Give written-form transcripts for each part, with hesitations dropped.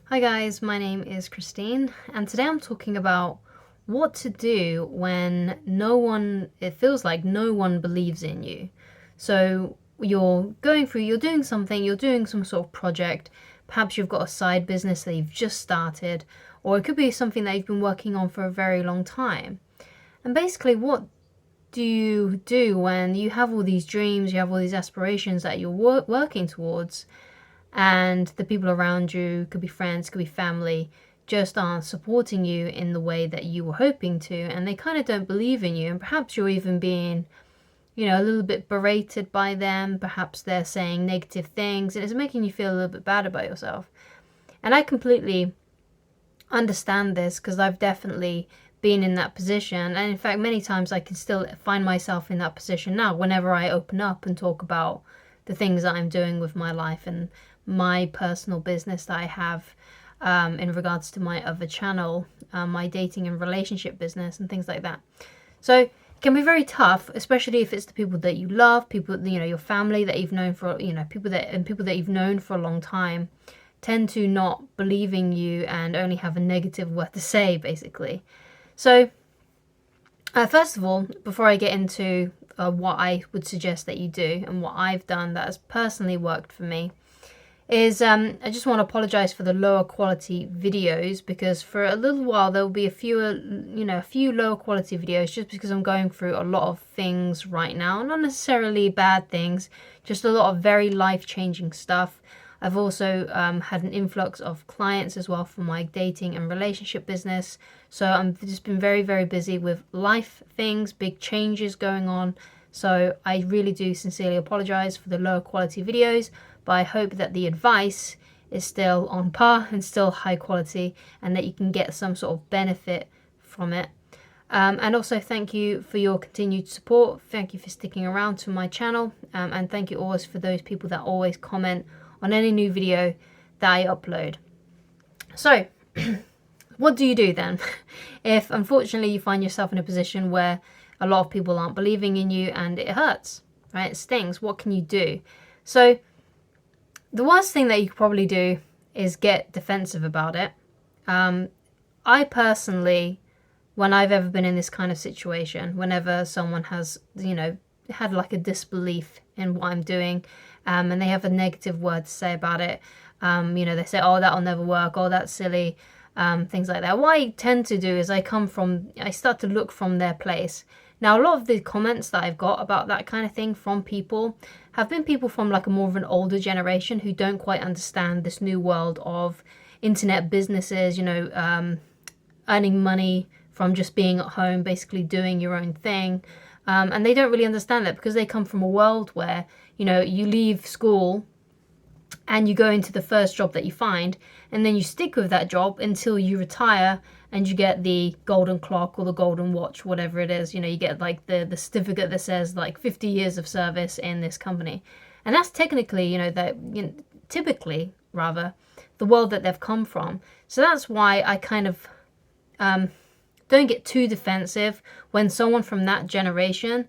Hi guys, my name is Christine, and today I'm talking about what to do when it feels like no one believes in you. So you're doing something, you're doing some sort of project, perhaps you've got a side business that you've just started, or it could be something that you've been working on for a very long time. And basically, what do you do when you have all these dreams, you have all these aspirations that you're working towards, and the people around you, could be friends, could be family, just aren't supporting you in the way that you were hoping to, and they kind of don't believe in you, and perhaps you're even being, a little bit berated by them, perhaps they're saying negative things, and it's making you feel a little bit bad about yourself. And I completely understand this because I've definitely been in that position, and in fact many times I can still find myself in that position now whenever I open up and talk about the things that I'm doing with my life and my personal business that I have, in regards to my other channel, my dating and relationship business and things like that. So it can be very tough, especially if it's the people that you love, people, your family that you've known for, people that you've known for a long time tend to not believe in you and only have a negative word to say, basically. So first of all, before I get into what I would suggest that you do and what I've done that has personally worked for me, is I just want to apologize for the lower quality videos, because for a little while there will be a few lower quality videos, just because I'm going through a lot of things right now, not necessarily bad things, just a lot of very life-changing stuff. I've also had an influx of clients as well for my dating and relationship business, so I've just been very, very busy with life things, big changes going on. So I really do sincerely apologize for the lower quality videos, but I hope that the advice is still on par and still high quality, and that you can get some sort of benefit from it. And also thank you for your continued support. Thank you for sticking around to my channel, and thank you always for those people that always comment on any new video that I upload. So what do you do then if unfortunately you find yourself in a position where a lot of people aren't believing in you and it hurts, right? It stings. What can you do? So the worst thing that you could probably do is get defensive about it. I personally, when I've ever been in this kind of situation, whenever someone has, had like a disbelief in what I'm doing, and they have a negative word to say about it, they say, oh, that'll never work, oh, that's silly, things like that. What I tend to do is I start to look from their place. Now, a lot of the comments that I've got about that kind of thing from people have been people from like a more of an older generation who don't quite understand this new world of internet businesses, earning money from just being at home, basically doing your own thing. And they don't really understand that because they come from a world where, you leave school and you go into the first job that you find, and then you stick with that job until you retire and you get the golden clock or the golden watch, whatever it is. You get like the certificate that says like 50 years of service in this company. And that's technically, typically rather, the world that they've come from. So that's why I kind of don't get too defensive when someone from that generation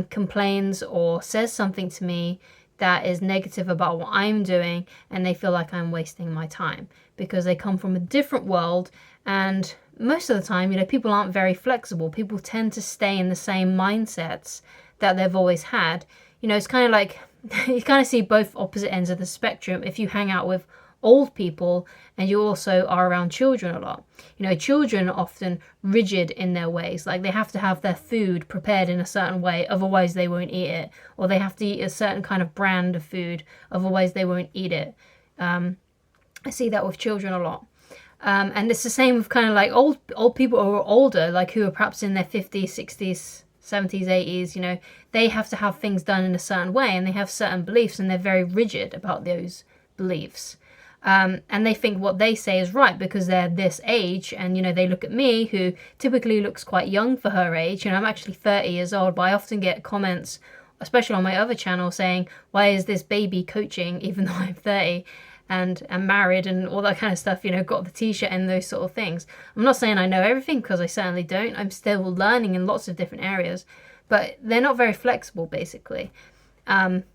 complains or says something to me that is negative about what I'm doing, and they feel like I'm wasting my time because they come from a different world. And most of the time, people aren't very flexible. People tend to stay in the same mindsets that they've always had. It's kind of like you kind of see both opposite ends of the spectrum if you hang out with old people and you also are around children a lot. Children are often rigid in their ways, like they have to have their food prepared in a certain way, otherwise they won't eat it, or they have to eat a certain kind of brand of food, otherwise they won't eat it. I see that with children a lot. And it's the same with kind of like old people who are older, like who are perhaps in their 50s, 60s, 70s, 80s, they have to have things done in a certain way, and they have certain beliefs, and they're very rigid about those beliefs. And they think what they say is right because they're this age, and they look at me, who typically looks quite young for her age. I'm actually 30 years old, but I often get comments, especially on my other channel, saying, why is this baby coaching even though I'm 30 and I'm married and all that kind of stuff, got the t-shirt and those sort of things. I'm not saying I know everything, because I certainly don't. I'm still learning in lots of different areas, but they're not very flexible, basically. And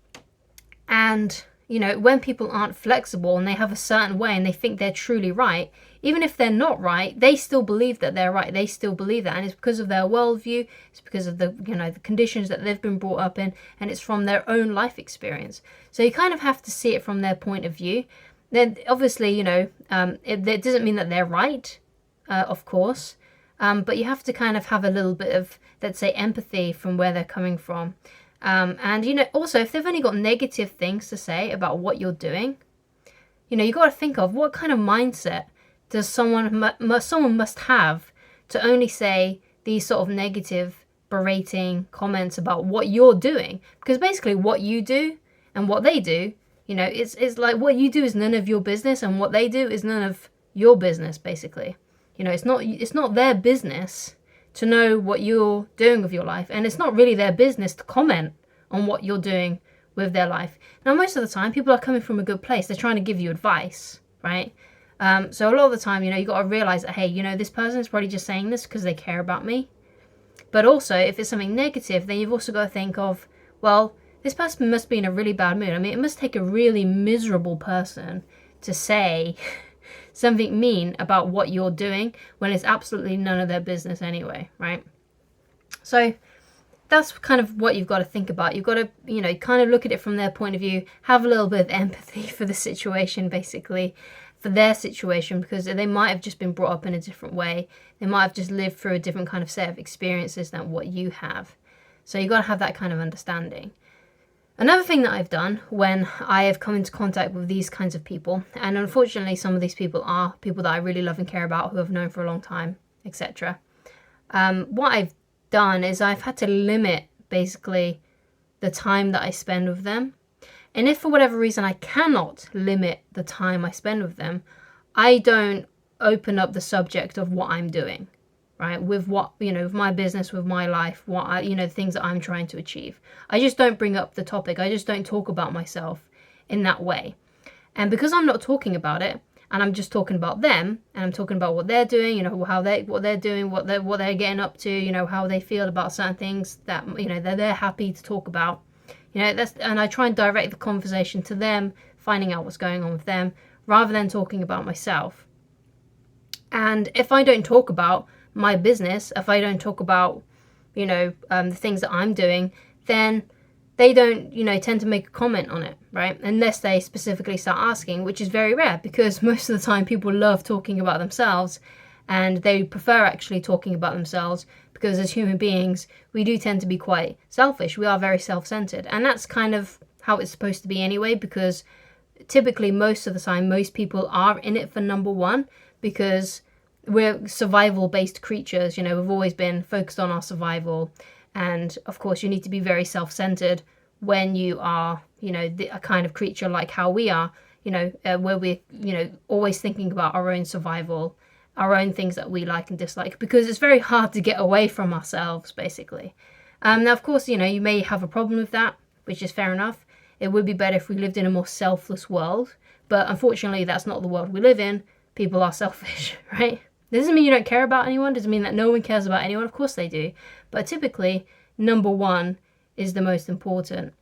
when people aren't flexible and they have a certain way and they think they're truly right, even if they're not right, they still believe that they're right. They still believe that. And it's because of their worldview. It's because of the conditions that they've been brought up in. And it's from their own life experience. So you kind of have to see it from their point of view. Then obviously, it doesn't mean that they're right, of course. But you have to kind of have a little bit of, let's say, empathy from where they're coming from. And also, if they've only got negative things to say about what you're doing, you got to think of what kind of mindset does someone must have to only say these sort of negative, berating comments about what you're doing. Because basically what you do and what they do, it's like what you do is none of your business and what they do is none of your business, basically. It's not their business to know what you're doing with your life, and it's not really their business to comment on what you're doing with their life. Now, most of the time, people are coming from a good place. They're trying to give you advice, right? So a lot of the time, you got to realize that, hey, this person is probably just saying this because they care about me. But also, if it's something negative, then you've also got to think of, well, this person must be in a really bad mood. I mean, it must take a really miserable person to say something mean about what you're doing when it's absolutely none of their business anyway, right? So that's kind of what you've got to think about. You've got to, kind of look at it from their point of view, have a little bit of empathy for the situation, basically, for their situation, because they might have just been brought up in a different way. They might have just lived through a different kind of set of experiences than what you have. So you've got to have that kind of understanding. Another thing that I've done when I have come into contact with these kinds of people, and unfortunately some of these people are people that I really love and care about, who I've known for a long time, etc. What I've done is I've had to limit basically the time that I spend with them. And if for whatever reason I cannot limit the time I spend with them, I don't open up the subject of what I'm doing, right? With what, with my business, with my life, what I, things that I'm trying to achieve. I just don't bring up the topic. I just don't talk about myself in that way. And because I'm not talking about it, and I'm just talking about them, and I'm talking about what they're doing, what they're doing, what they're getting up to, how they feel about certain things that, that they're happy to talk about. And I try and direct the conversation to them, finding out what's going on with them, rather than talking about myself. And if I don't talk about my business, if I don't talk about, the things that I'm doing, then they don't, tend to make a comment on it, right? Unless they specifically start asking, which is very rare, because most of the time people love talking about themselves, and they prefer actually talking about themselves, because as human beings, we do tend to be quite selfish. We are very self-centered, and that's kind of how it's supposed to be anyway, because typically most of the time, most people are in it for number one, because we're survival-based creatures. We've always been focused on our survival. And of course, you need to be very self-centered when you are, a kind of creature like how we are, where we're, always thinking about our own survival, our own things that we like and dislike, because it's very hard to get away from ourselves, basically. Now, of course, you may have a problem with that, which is fair enough. It would be better if we lived in a more selfless world. But unfortunately, that's not the world we live in. People are selfish, right? This doesn't mean you don't care about anyone. Doesn't mean that no one cares about anyone. Of course they do. But typically, number one is the most important.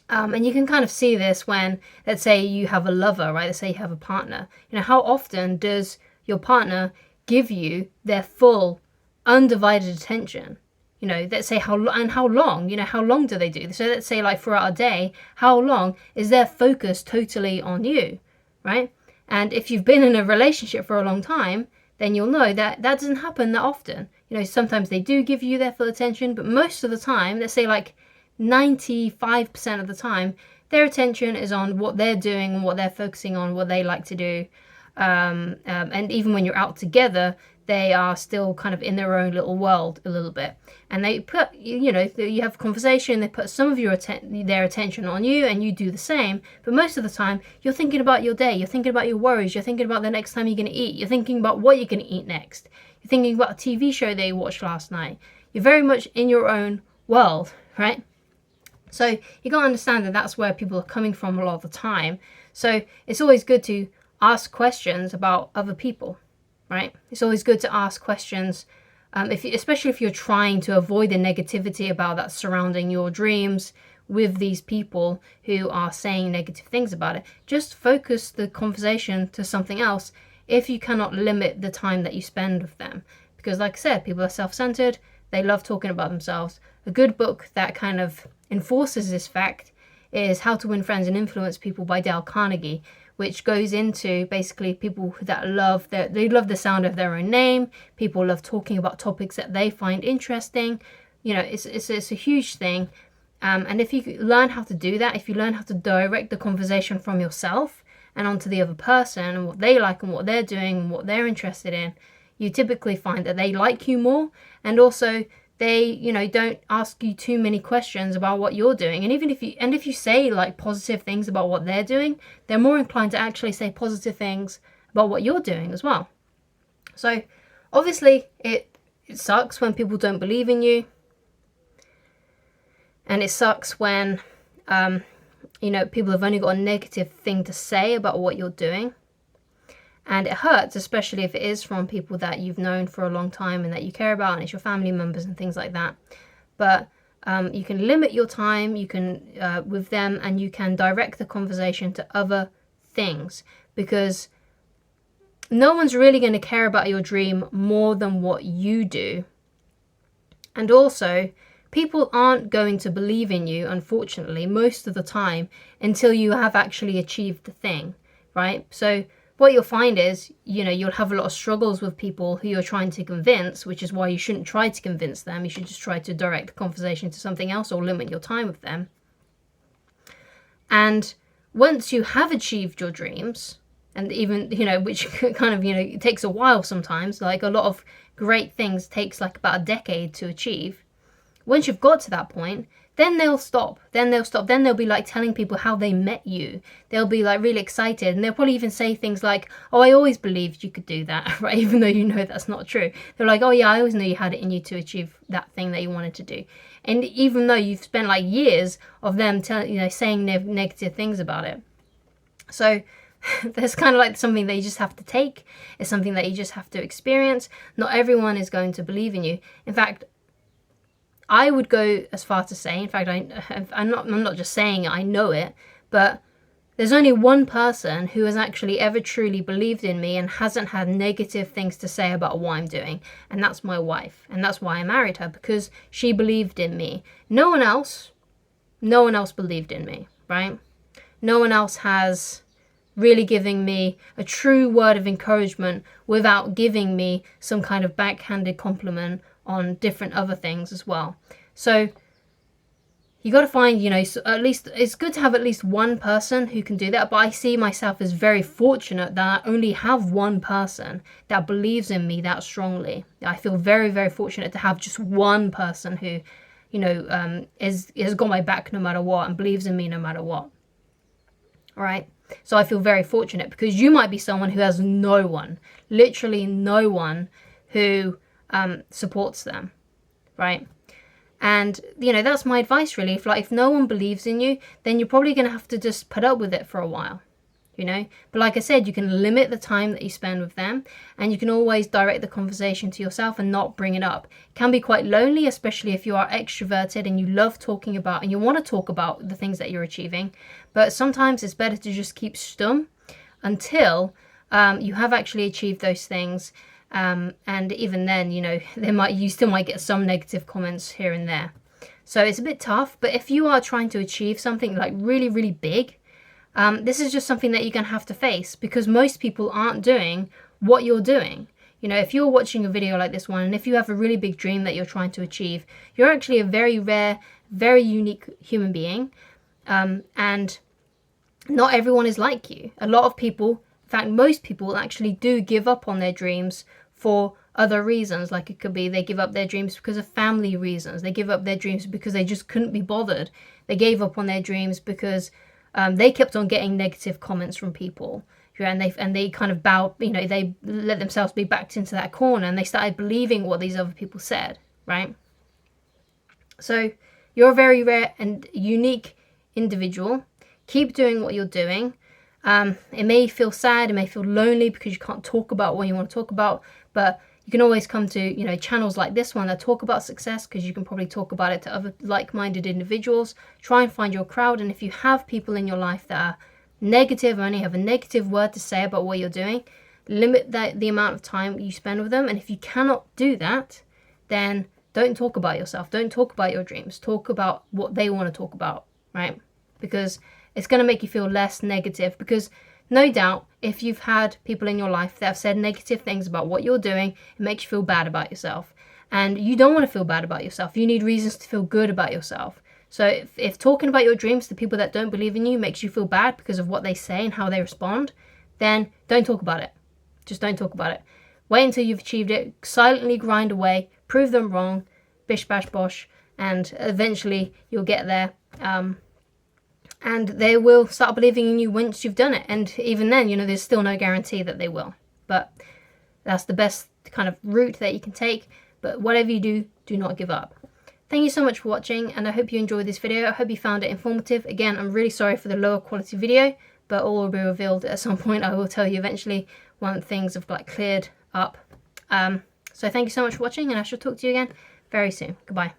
And you can kind of see this when, let's say you have a lover, right? Let's say you have a partner. How often does your partner give you their full, undivided attention? Let's say how long, how long do they do? So let's say like throughout a day, how long is their focus totally on you, right? And if you've been in a relationship for a long time, then you'll know that that doesn't happen that often. Sometimes they do give you their full attention, but most of the time, let's say like 95% of the time, their attention is on what they're doing and what they're focusing on, what they like to do. And even when you're out together, they are still kind of in their own little world a little bit. And they put, you have a conversation, they put some of their attention on you, and you do the same. But most of the time, you're thinking about your day, you're thinking about your worries, you're thinking about the next time you're going to eat, you're thinking about what you're going to eat next, you're thinking about a TV show that you watched last night. You're very much in your own world, right? So you got to understand that that's where people are coming from a lot of the time. So it's always good to ask questions about other people, right? It's always good to ask questions, especially if you're trying to avoid the negativity about that surrounding your dreams, with these people who are saying negative things about it. Just focus the conversation to something else if you cannot limit the time that you spend with them. Because like I said, people are self-centered, they love talking about themselves. A good book that kind of enforces this fact is How to Win Friends and Influence People by Dale Carnegie, which goes into basically people that love they love the sound of their own name. People love talking about topics that they find interesting. You know, it's a huge thing. And if you learn how to do that, if you learn how to direct the conversation from yourself and onto the other person and what they like and what they're doing and what they're interested in, you typically find that they like you more, and also they, you know, don't ask you too many questions about what you're doing. And even if you say like positive things about what they're doing, they're more inclined to actually say positive things about what you're doing as well. So obviously it sucks when people don't believe in you, and it sucks when you know, people have only got a negative thing to say about what you're doing. And it hurts, especially if it is from people that you've known for a long time and that you care about, and it's your family members and things like that. But you can limit your time, you can with them, and you can direct the conversation to other things, because no one's really going to care about your dream more than what you do. And also, people aren't going to believe in you, unfortunately, most of the time until you have actually achieved the thing, right? So what you'll find is, you know, you'll have a lot of struggles with people who you're trying to convince, which is why you shouldn't try to convince them. You should just try to direct the conversation to something else or limit your time with them. And once you have achieved your dreams, and even, you know, which kind of, you know, it takes a while sometimes, like a lot of great things takes like about a decade to achieve. Once you've got to that point, then they'll stop. Then they'll be like telling people how they met you. They'll be like really excited, and they'll probably even say things like, "Oh, I always believed you could do that," right? Even though you know that's not true. They're like, "Oh yeah, I always knew you had it in you to achieve that thing that you wanted to do." And even though you've spent like years of them saying negative things about it. So there's kind of like something that you just have to take. It's something that you just have to experience. Not everyone is going to believe in you. In fact, I would go as far to say, in fact, I'm not just saying it, I know it, but there's only one person who has actually ever truly believed in me and hasn't had negative things to say about what I'm doing, and that's my wife. And that's why I married her, because she believed in me. No one else believed in me, right? No one else has really giving me a true word of encouragement without giving me some kind of backhanded compliment on different other things as well. So you got to find, you know, at least it's good to have at least one person who can do that. But I see myself as very fortunate that I only have one person that believes in me that strongly. I feel very, very fortunate to have just one person who, you know, has got my back no matter what and believes in me no matter what. All right. So I feel very fortunate, because you might be someone who has no one, literally no one who supports them, right? And, you know, that's my advice really. If no one believes in you, then you're probably going to have to just put up with it for a while, you know. But like I said, you can limit the time that you spend with them, and you can always direct the conversation to yourself and not bring it up. It can be quite lonely, especially if you are extroverted and you love talking about and you want to talk about the things that you're achieving. But sometimes it's better to just keep stum until you have actually achieved those things. And even then, you know, you still might get some negative comments here and there. So it's a bit tough. But if you are trying to achieve something like really, really big, this is just something that you're going to have to face, because most people aren't doing what you're doing. You know, if you're watching a video like this one, and if you have a really big dream that you're trying to achieve, you're actually a very rare, very unique human being. And not everyone is like you. A lot of people, in fact, most people actually do give up on their dreams for other reasons. Like it could be they give up their dreams because of family reasons. They give up their dreams because they just couldn't be bothered. They gave up on their dreams because they kept on getting negative comments from people. And they kind of they let themselves be backed into that corner, and they started believing what these other people said, right? So you're a very rare and unique individual. Keep doing what you're doing. It may feel sad, it may feel lonely because you can't talk about what you want to talk about, but You can always come to, you know, channels like this one that talk about success, because you can probably talk about it to other like-minded individuals. Try and find your crowd, and if you have people in your life that are negative, only have a negative word to say about what you're doing, limit the amount of time you spend with them. And if you cannot do that, then don't talk about yourself. Don't talk about your dreams. Talk about what they want to talk about, right? Because it's going to make you feel less negative. Because no doubt, if you've had people in your life that have said negative things about what you're doing, it makes you feel bad about yourself. And you don't want to feel bad about yourself. You need reasons to feel good about yourself. So if talking about your dreams to people that don't believe in you makes you feel bad because of what they say and how they respond, then don't talk about it. Just don't talk about it. Wait until you've achieved it. Silently grind away. Prove them wrong. Bish bash bosh. And eventually you'll get there. And they will start believing in you once you've done it. And even then, you know, there's still no guarantee that they will. But that's the best kind of route that you can take. But whatever you do, do not give up. Thank you so much for watching, and I hope you enjoyed this video. I hope you found it informative. Again, I'm really sorry for the lower quality video, but all will be revealed at some point. I will tell you eventually when things have like cleared up. So thank you so much for watching, and I shall talk to you again very soon. Goodbye.